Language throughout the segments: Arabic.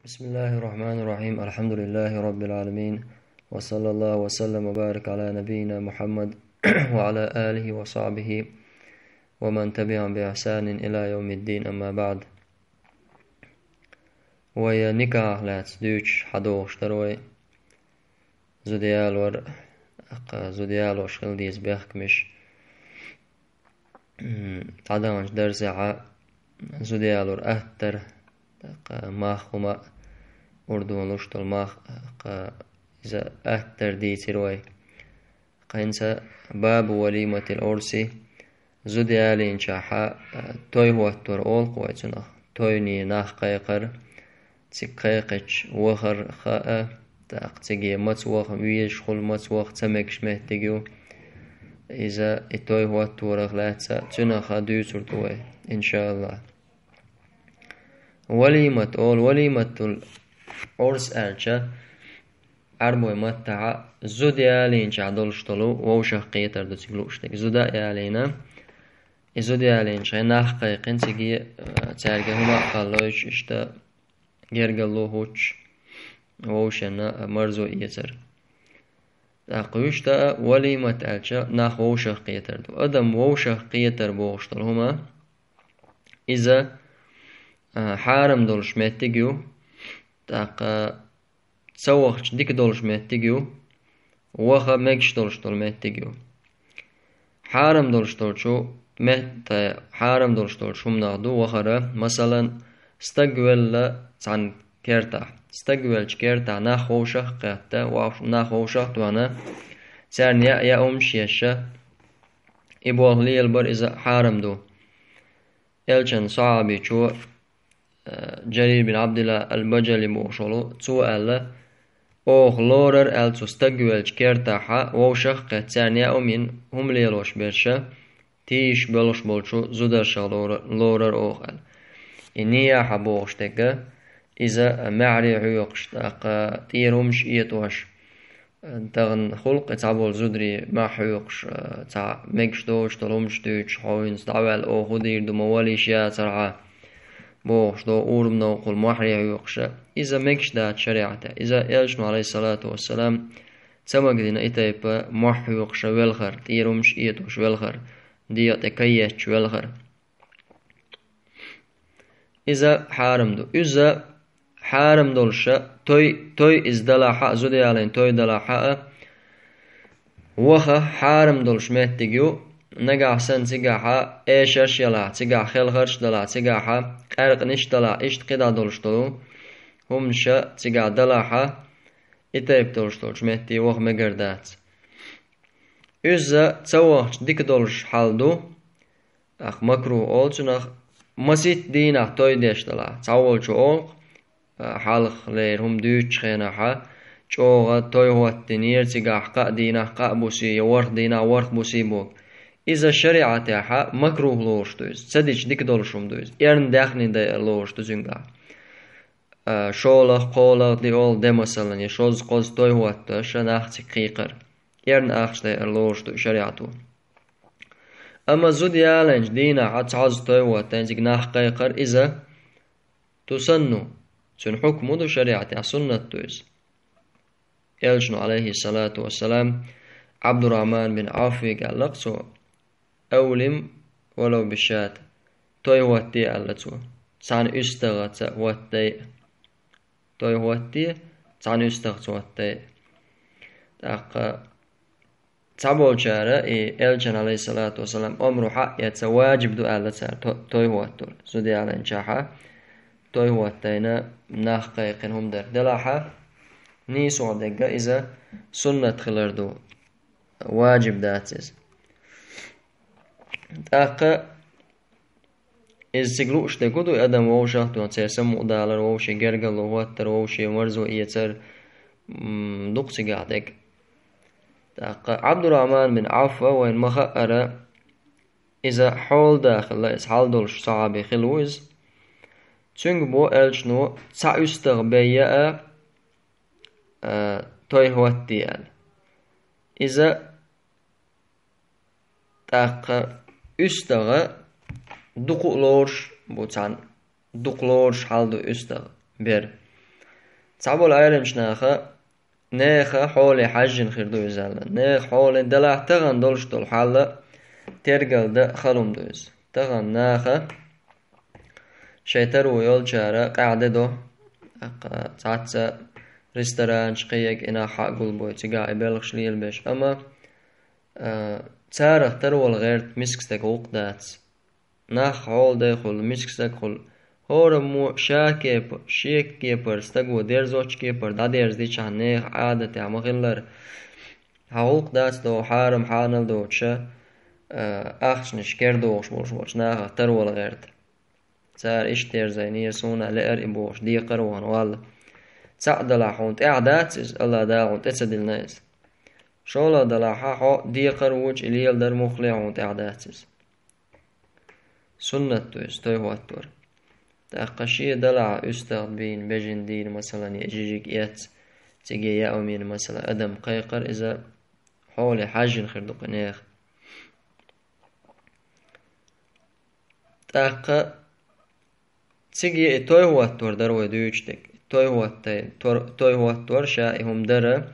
بسم الله الرحمن الرحيم. الحمد لله رب العالمين، وصلى الله وسلم وبارك على نبينا محمد وعلى آله وصحبه ومن تبعهم بإحسان إلى يوم الدين. أما بعد، ويا نكاح لات دوش حدوش تروي زوديال ور زوديال وشغل ديز بيحكمش عدانش درزعة زوديال ور أهتر ماخوما أردون لشتل ماخ إذا أهتر دي تروي قينسا باب وليمة الأرس زوديالين شاحا توي هو التور أول قويتنا تويني ناخ قيقر تقيقش وخر خاء تقتجي متوخ ويش خل متوخ تمكش مهتجو إذا التوي هو التور غلاتsa تنخا دوتر توي إن شاء الله. وليمة الأرس أرجع أربوي متع زوديالين شعدولشتلو ووشخ قيتر دو تقلوشتك زوديالينا زوديالين شاي ناخ قيقين تجي تارجع هما قالوش اشتا جرجلو هوش ووشنا مرزو إيتر أقوشتا وليمة أرجع ناخ ووشخ قيتر دو أدم ووشخ قيتر بوشتل هما إذا حارم دولش متجو تاق تسوخش ديك دولش متجو وخا مكش دولش دول متجو حارم دولش دولشو مت حارم دولش دولش هم ناخدو وخرا مثلا استقبل عن كرتا استقبل كرتا ناخوشخ قتا ناخوشخ توانا سرنيا يا شيشة إبوغلي البر إذا حارم دو إلشن صعبي شو جرير بن عبد الله البجلي موشلو سؤال أوه لورر ألتو استقبل كرتا حا ووشخ قتانيا أمين هم ليلوش برشا تيش بلوش بولشو زودرشا لورر أوغل إنيا حبوغش تكا إذا معري عيوقش تاقا تيرومش إيتوش تغن خلق تعبول زودري ما حيوقش تاع مكش دوش تلومش دوش حوينس دعوال أو خدير دو مواليش يا ترعا بوغش دو أورم نوقل محري عيوقش إذا مكش دات شريعته إذا إلشنو عليه الصلاة والسلام تمك دينا إتايبا محيوقش والخر تيرومش إيتوش والخر ديو تكيش والخر إذا حارم دو إذا حارم دولشا توي إزدلاحا زودي علين توي دلاحا وخا حارم دولش مهتجو نجح سن تجاحا إيشش يلا تجاح خيل خرش دلا تجاحا قرق نش دلا إشت قدا دولش دلو همشا تجاح دلاحا إتايب دولش مهتي وخ مجردات إذا تسوخش ديك دولش حالدو أخ مكروه أولشن أخ مسيت دينا توي ديش دلا تاولشو أول حالخ لير هم دوش خينا حا جوغا توي هو التنير تجاح قا دينا قا بوسي ورخ دينا ورخ بوسي بوك إذا الشريعة تاعها مكروه لوش دوز تسديش ديك دولشوم دوز يرن داخني دا لوش دوزنگا شولخ قولخ دي أول دي مثلا يشوز قوز توي هو التاش ناخ تقيقر يرن آخش دا لوش دو شريعتو أما زود يالنج دينا عتعز توي هو التانجيك ناخ قيقر إذا تسنو سن حكمو دو شريعتي سنة دوز يلشنو عليه الصلاة والسلام عبد الرحمن بن عوف قال لقصو أولم ولو بشات توي واتي ألتو سان استغت واتي توي واتي سان استغت واتي تاقا تعبول شارع إلشن عليه الصلاة والسلام أمرو حق يتواجب دو ألتا توي واتو سودي على انشاحا توي واتينا ناخ قيقين هم در دلاحا نيسو عدقا إذا سنة خلردو واجب داتز تاقا إذا سيقلوش تقودو أدم ووشا تون تيسمو دالر ووشي جرقل وواتر ووشي مرزو إيتر دقسي قاعدك تاقا عبد الرحمن بن عوف وين مخأر إذا حول داخل لا إسحال دولش صعبي خلوز تنگ بو ألشنو تسع يستغبيا توي هواتيال إذا تاقا يستغى دقلورش بوتان دقلورش حالدو يستغ بير تعبوا العيرمش ناخا حولي حج خيردو يزالا ناخ حولي دلع تغن دولش دول حالا ترقل دا خلوم دوز تغن ناخا شيتر ويول جارة قاعدة دو تعتسا ريستوران شقيق إنا حق قلبوي تقا إبالغش ليل بيش أما تارخ ترول غير مسكستك وقدات ناخ حول داخل مسكستك خل هور مو شاكيبر شيك كيبر استقو ديرزوش كيبر دا ديرز دي چانيخ عادة عمغلر هاولق دات دو حارم حانل دو تشا اخش نشكر دوش بولش ناخ ترول غيرت تار اش تيرزينير سونا لأر إبوش دي قروان والله تعدل حونت اعدات الله دا حونت اتسدل نايس شولا دلاحا حو دي قروج إليل در مخلي حونت اعدات سنة تويس توي هو التور تأقشي دلع أستغبين بجن دين مثلا يجيجيك إيات تيجي يأمين مثلا أدم قيقر إذا حولي حاجن خردق نيخ تأقا تيجي توي هو التور دروي دويجتك توي هو التور شائهم درة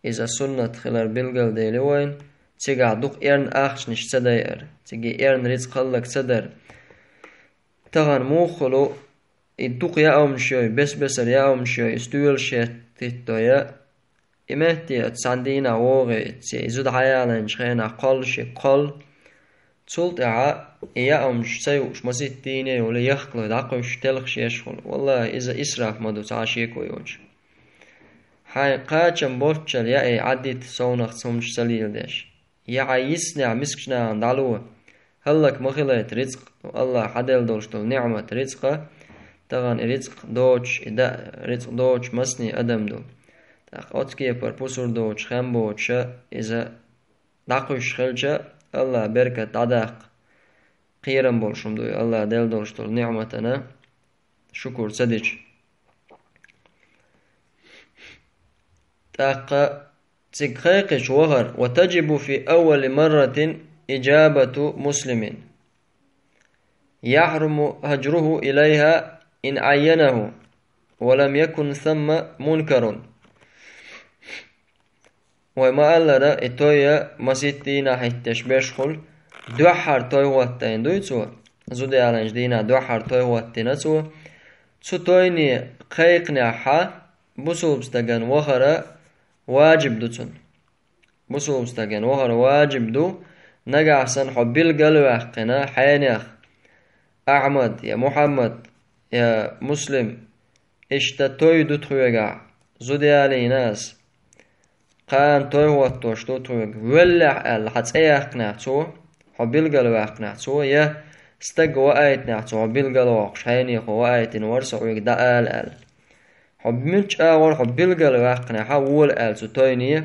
إذا سنة خلال بلغل ديلي وين تيجي عدوق إيرن آخش نش تداير تيجي إيرن رزق خلق تدر تغن موخلو الدوق يأوم شوي بس يأوم شوي استويل شيء تتويا إمهتي تساندينا ووغي تزود حيالا نشخينا قل شي قل تولت يأوم شسيوش مسيت ديني ولا يخلو داقوش تلخش يشخل والله إذا إسراف مدو تعشيكو يوج حي قاچم بوچل يأي عديت سونخ سمش سليل ديش يعي يسنع مسكشنا عندالوه هلك مخلت رزق الله حدل دولشتل نعمة رزقه تغن رزق دوچ رزق دوچ مسني أدم دو تاق أتكي پر پسر دوچ خم بوچ إذا داقوش خلچه الله بركة عداق قيرم بولشم دو الله دل دولشتل نعمتنا شكر صديق تاق تقيقش وغر وتجب في أول مرة إجابة مسلم يحرم هجره إليها إن عينه ولم يكن ثم منكر وما ألنا إتويا مسيتينا حيتش بيشخل دوحر توي واتين دويتسو زودي على جدينا دوحر توي واتين تسو تويني قيقنا حا بسوبستغن وخرا واجب دوتون بسوبستغن وخرا واجب دو نجا حسن حبيل قلوا حقنا حينيخ أحمد يا محمد يا مسلم اشتا توي دو تخويقع زودي علي ناس قان توي واتوش دو تخويق ولع الحدث ايقنا تو حبيل قلوا حقنا تو يا استق وآيتنا تو حبيل قلوا حينيخ وآيتن ورسع ويقدا آل حب منش آور حبيل قلوا حقنا حول آل ستويني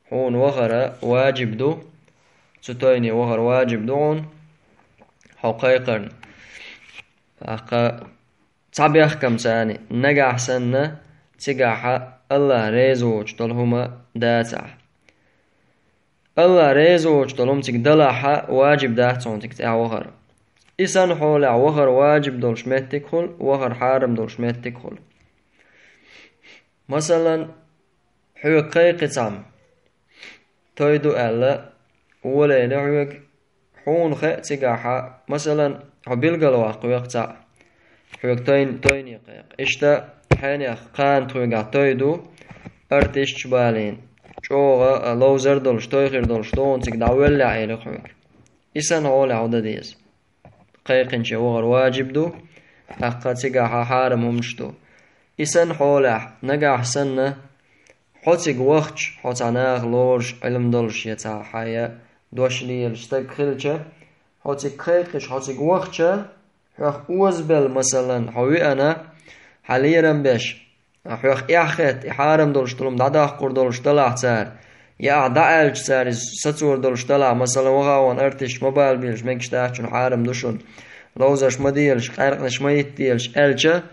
حون وغرا واجب دو ستويني وغر واجب دون حقيقا تعبي أحكم ساني نجا حسنا تجاح الله ريزوج طلهما داتع الله ريزوج طلهم تقدلها واجب داتون تكتع وغر إسان حول وغر واجب دول شمت تدخل وغر حارم دول شمت تدخل مثلا حقيقة تعم تويدو ألا ولا لعوق حون خ تجاح مثلا حبيل قلوا قويقتع حوق توين يقيق اشتا حين قان تويقع تويدو ارتش بالين شوغا لوزر دولش تويخير دولش دون تك دعوال عيلي حوق إسان هول عودة ديز قيقن شوغر واجب دو أقا تجاح حارم همشتو إسان حولح نقع سنة حوتك وقتش حوتعناغ لورش علم دولش يتع حيا دوشليل شتاق خلچه حوتك قيقش حوتك وقتش حوخ وزبل مثلا حوي أنا حاليا بيش حوخ إعخت إحارم دولش طلوم دعدا قور دولش طلع تار يا أعداء الجسار ستور دولش طلع مثلا وغاوان ارتش موبايل بيلش ميكش تاحشون حارم دوشون لوزش مديلش قيرقنش ميتيلش ألجا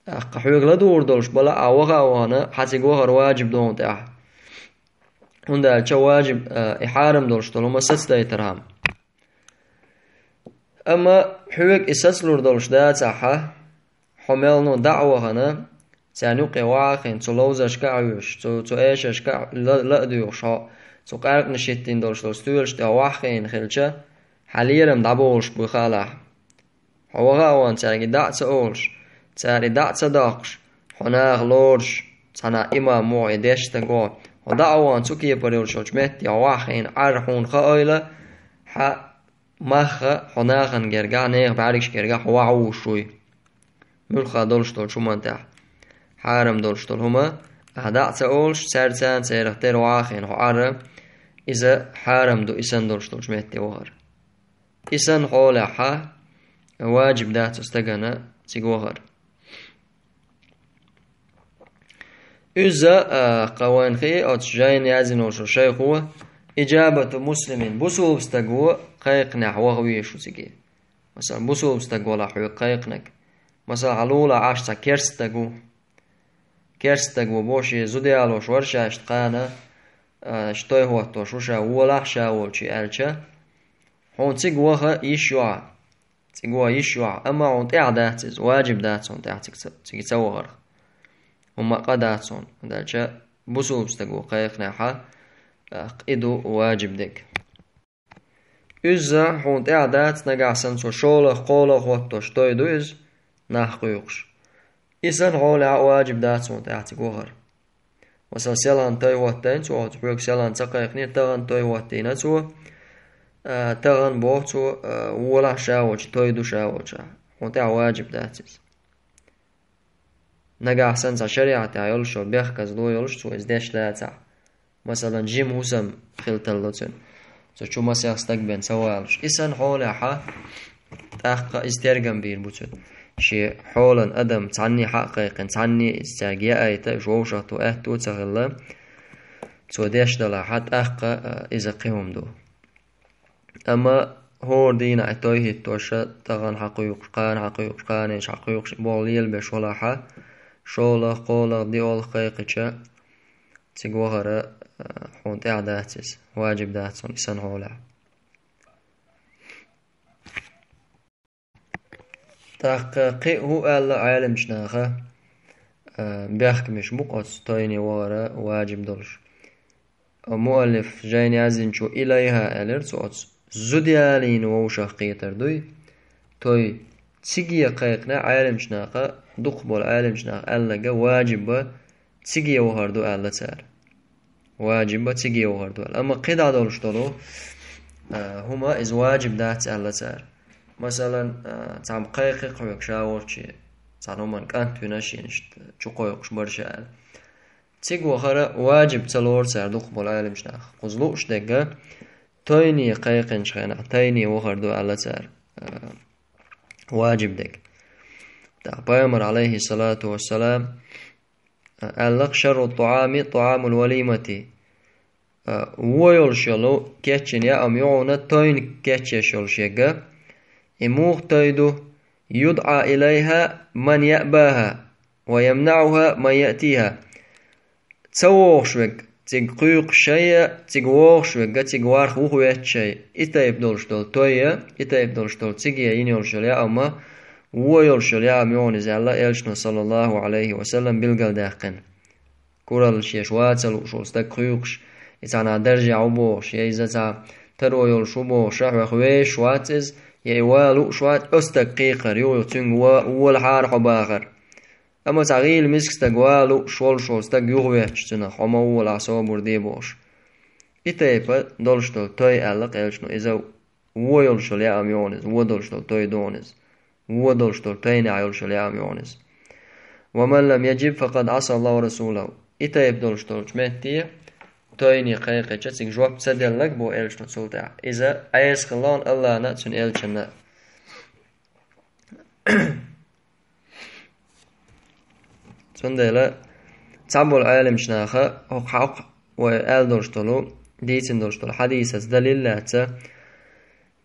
حوخ لدور دولش بلا وغاوانا حتى وغر واجب دون تاح هندا ألجا واجب إحارم دولش طلوم ستة يترهم أما حوك إساسلور دولش داتاحا حملنو دعوة هنا تانوقي واخين تو لوزاش كعيوش تو ايشش لا ديوش ها تو قارق نشيتين دولش دول ستويلش تا واخين خلچه حاليرم دابولش بخالا هوغا وان تاغي داعت اولش تاغي داعت داقش هناغ لورش تانا إما مو إديش تنقو ودعوان تكي بريولش وجمت يا واخين عرحون خايلة ح مخ هناغن جرجع نيغ بعريش جرجع وعو شوي ملخا دولش دول شو منتاح حارم دولش دول هما هدعت اولش سارتان سيرختير واخين هو عرم إذا حارم دو إسان دولش دول جمت يوغر إسان حولي حا واجب دات استغنى تيغوغر إذا قوان خي أو تجاين يازن وشو شيخ هو إجابة مسلمين بسوب استقوى قيق نحو غويشو تيجي مثلا بسوب استقوى لحوي قيقنك مثلا علولا عاشتا كيرستقو بوشي زوديالوش ورشا اشتقانا اشتوي هو توشوشا ولا شاولشي ألشا هون تيغوها يشوع أما هون تعداتز واجب داتون تيجي تسوغر هما قداتون دالشا بسوب استقو قيق نحا إدو واجب ديك إذا هون تعدات نقاسن سو شولخ قولخ وقتوش تويدو إز نحقيوش إذن هولي واجب داتون تعتق وغر مثلا سيلان توي واتين سو تبيوك سيلان تقيقني تغن توي واتين سو تغن بوه سو ولا شاوش تويدو شاوش هون تع واجب داتز نقاسن سا شريعة يولشو بيخكز دو يولش سو إزديش لا تع مثلا جيم هوسم خلتلوتن سو شو مسيح استقبل سوالش إسان حولي حا تحقق استرقم بير بوتن شي حولا أدم تعني حقيقا تعني استاقيا أيتا جوشتو أهتو تغلا تو ديش دلا حد أحقا إذا قيهم دو أما هور دينا أتويه التوشة تغن حقيق قانيش حقيق بوليل بش ولا حا شولا قولا دي أول قيقشة تقوهر حون تعداتس واجب داتسون إسان هولا تحقيق هو ألا عالم شناخة بيحكي مش مقص تويني ورا واجب دولش مؤلف جايني عزين شو إليها ألر سوتس زوديالين ووشا قيتر دوي توي تسيجي قيقنا عالم شناخة دقبول عالم شناخة ألا واجب تسيجي وهردو ألا تار واجب تسيجي وهردو أما قيدا دولش دولو هما إز واجب دات ألا تار مثلا تعم قيقي قويق شاورشي تعنومان كانت تناشينش شو قويقش برشال تيقو خرا واجب تلور ساردوق بالعالم شناخ قزلوش دقا تويني قيقن شخينا تيني وخردو على تار واجب دق بيامر عليه الصلاة والسلام ألق شر الطعام طعام الوليمة ويلشلو كيتشن يا أم يعونا توين كيتشل شيقا إموغ تيدو يدعى إليها من يأباها ويمنعها من يأتيها تسوغشوك تيقيق شيء تيقوغشوك تيقوارخ وخويت شيء إتا يبدولش دول تويا إتا يبدولش دول تيقيا ينيولشل يا أما ويولشل يا أم يعوني زعلا إلشنا صلى الله عليه وسلم بالقل داقن كورال شيش واتسل وشول ستقيقش إتانا درجة عبوش يزا ترو يولشو بوش رحو خويش واتز يوالو شوات استقيقر يو تنغ والحار حباخر أما تغيل مسك استقوالو شول استق يغويتشتنا حما ولا صابر دي بوش إتايبا دولش دول توي ألق إلشنو إذا ويولش دول يا أميونز ودولش دول توي دونز ودولش دول توي نعيولش دول يا أميونز ومن لم يجب فقد عصى الله ورسوله إتايب دولش دول جمعتي تويني قيقة تسيق جواب تسدلك بو إلشنو تسولتع إذا عايز خلان الله نتسن إلشنا تندلا تعبوا العالم شناخة حق وآل دولشتولو ديتن دولشتولو حديثة دليل لاتا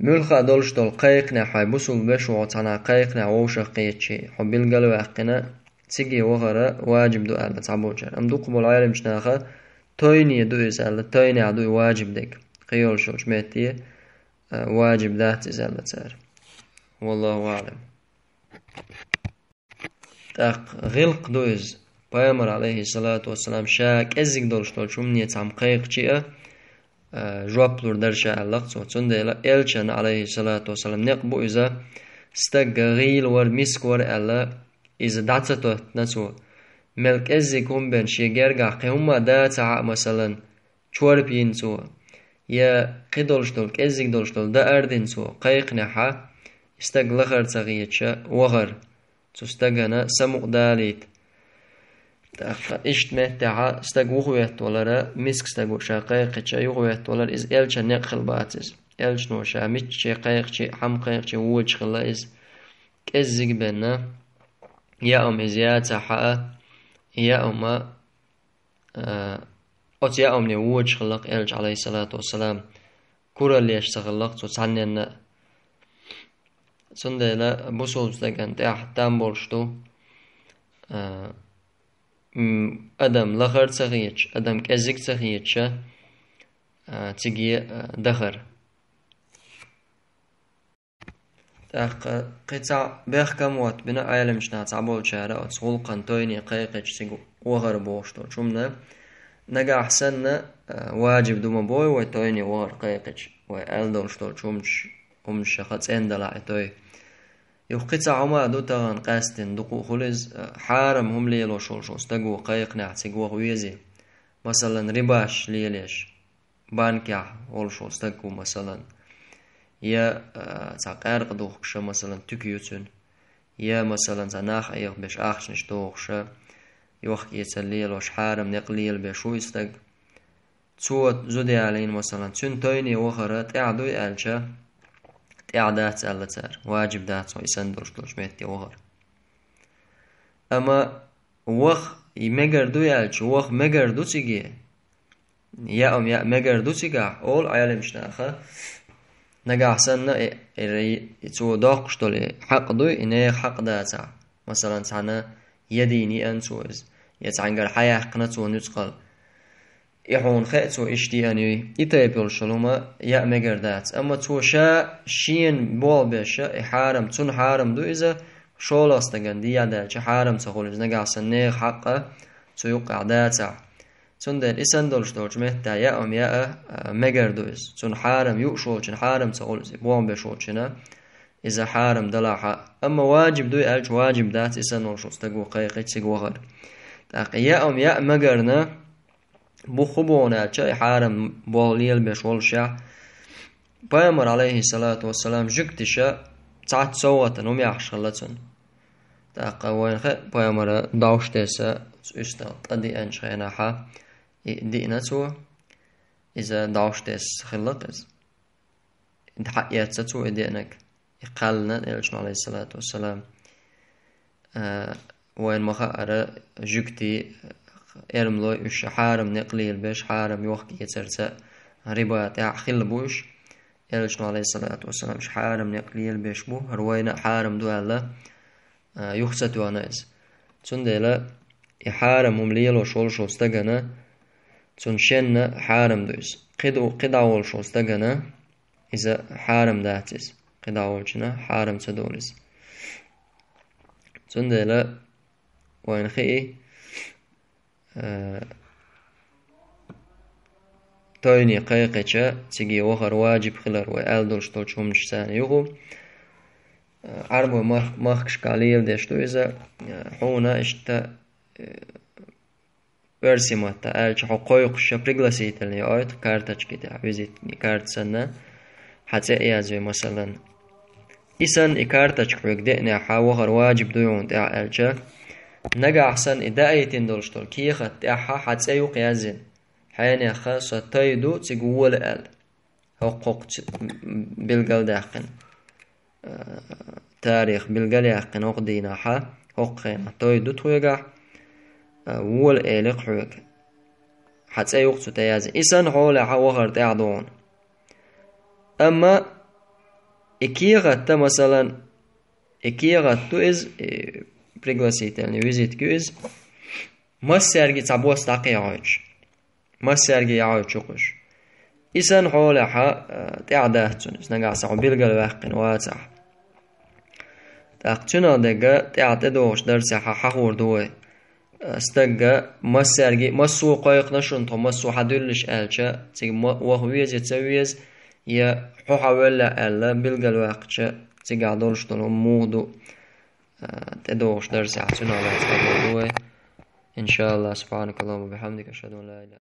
ملخا دولشتول قيقنا حي بسول بشو وطانا قيقنا ووشا قيتشي حبيل قلو أقنا تيجي وغرا واجب دو آل تعبوا جان أم دوقبوا العالم شناخة تويني دو إزالة تويني عدو واجب ديك قيول شو شميتي واجب ذات إزالة تار والله أعلم تاق غلق دو إز بيامر عليه الصلاة والسلام شاك ازيك دولشتول شمنية عم قيق چيه جواب لور درشا اللق سندلا إلشان عليه الصلاة والسلام نقبو إذا استغيل ور مسكور ألا إذا دعتو نسو ملك ازيك هم بين شيجرغا قهما داتا مثلا چوربين سو يا قدولشتول ازيك دولشتول دا أردين سو قيق نحا استغلخر تغيتشا وغر تستغنا سمق داليت إشت مهتعا استغوغويت ولرا مسك استغو شاقيق شا يغويت ولر إز إلشا نقخل باتز إلش نو شا ميت شي قيق شي حم قيق شي ووج خلا إز كزيك بنا يا أم إزيات حقا يا أم أوت يا أم نووج خلق إلش عليه الصلاة والسلام كورا ليش تخلق تسعنين سندلا بوسول استغن تاح تامبولشتو أدم لخر تغيتش أدم كزيك تغيتش تجي دخر تاق قطع بيخ كموات بنا عالم شنا تعبول شارع تسغول قنطويني قيقش تيجو وغر بوشتو شمنا نقا أحسن واجب دوما بوي ويتويني وغر قيقش ويألدولشتو شمش ومش خط اندلا عطوي يوقيتا عما دو تغان قاستن دقو خلز حارم هم ليلو شولشو استقو قيق نعتقو غويزي مثلا رباش ليليش بانكع ولشو استقو مثلا يا تقارق دوخش مثلا تكيوتن يا مثلا تناخ ايغ بش اخشنش دوخش يوخ يتسليلوش حارم نقليل بشو استق تسوت زودي علين مثلا تنتويني وخرات اعدو يالشا إعداد ألتار واجب دات يسندرش دوش مهتي وغر أما وخ يمجردو يالش وخ مجردو تيجي يا مجردو تيجا أول عيال مشناخه نجا حسنا يتو داقش دولي حق دو إنه حق داتا مثلا تانا يديني أنتوز يتعنقر حياة قناتو نتقل يحون خيتو اشتي اني يتيبل شلوما يا مجردات اما تو شا شين بول بشا حارم تون حارم دو اذا شولاس دغن دي يدا حارم تقول نغا سنه حق تو يقع داتا تون دل اسندولش دوج مهتا يا يا مجردوز تون حارم يوشوچن حارم تقول بول بشوچنا اذا حارم دلاحا اما واجب دو الج واجب دات اسنولش استغو قيقي تسغوغر يا مجرنا بخبونا چای حارم باليل بشولشا پیامبر عليه الصلاة والسلام جكتشا تعت صوتا نم يحشلتن تاقوين خ پیامبر داوشتسا استا قدي انشيناها دينتو اذا داوشتس خلقز انت حقياتتو دينك يقالنا الجن عليه الصلاة والسلام وين مخا جكتي ارملو اش حارم نقليل بش حارم يوخي يترتا رباط خل بوش الجن عليه الصلاة والسلام اش حارم نقليل بش بو روينا حارم دو الله يخصتو اناز تندلا حارم ممليلو شول شو استغنا تنشن حارم دوز قداول شو استغنا اذا حارم داتس قداولچنا حارم تدولز تندلا وين خي تويني قيقچا تيجي وخر واجب خلر وألدولش تولشوم نشتان يغو عربو مخش قليل دشتو إذا حونا اشتا ورسمتا ألش حقوق شبريغلاسيت اللي آيت كارتاج كده ويزيت كارت سنة حتى إيازوي مثلا إسان إكارتاج كويك دقنا حا وخر واجب دويون تاع ألشا نجا أحسن إدايتين دولشتول كي خد تاعها حتى يقيازين حين خاصة تايدو تقول ال حقوق بالقل داخن تاريخ بالقل ياقن وقدينا حا حقنا تايدو تويقع وول إلق حوك حتى يقصو تيازين إسان حول حوغر تعدون أما إكيغت مثلا إكيغت تويز بريغلاسيتالني ويزيت كوز ما سرگي تعبوس تاقي عايش ما سرگي عايش وقش إسان حولها تعدهتون نقع سعو بيلقل واقن واتح تاقتنا دقا تعتدوش درسها حقور دوي استجا مسرجي مسو قايق نشنط مسو حدلش ألشا تيجي وهويز يتسويز يا حوحولا ألا بلغ الوقت تيجي عدولش طلهم مودو تدوش درس عتنا على إن شاء الله سبحانك اللهم وبحمدك أشهد أن لا إله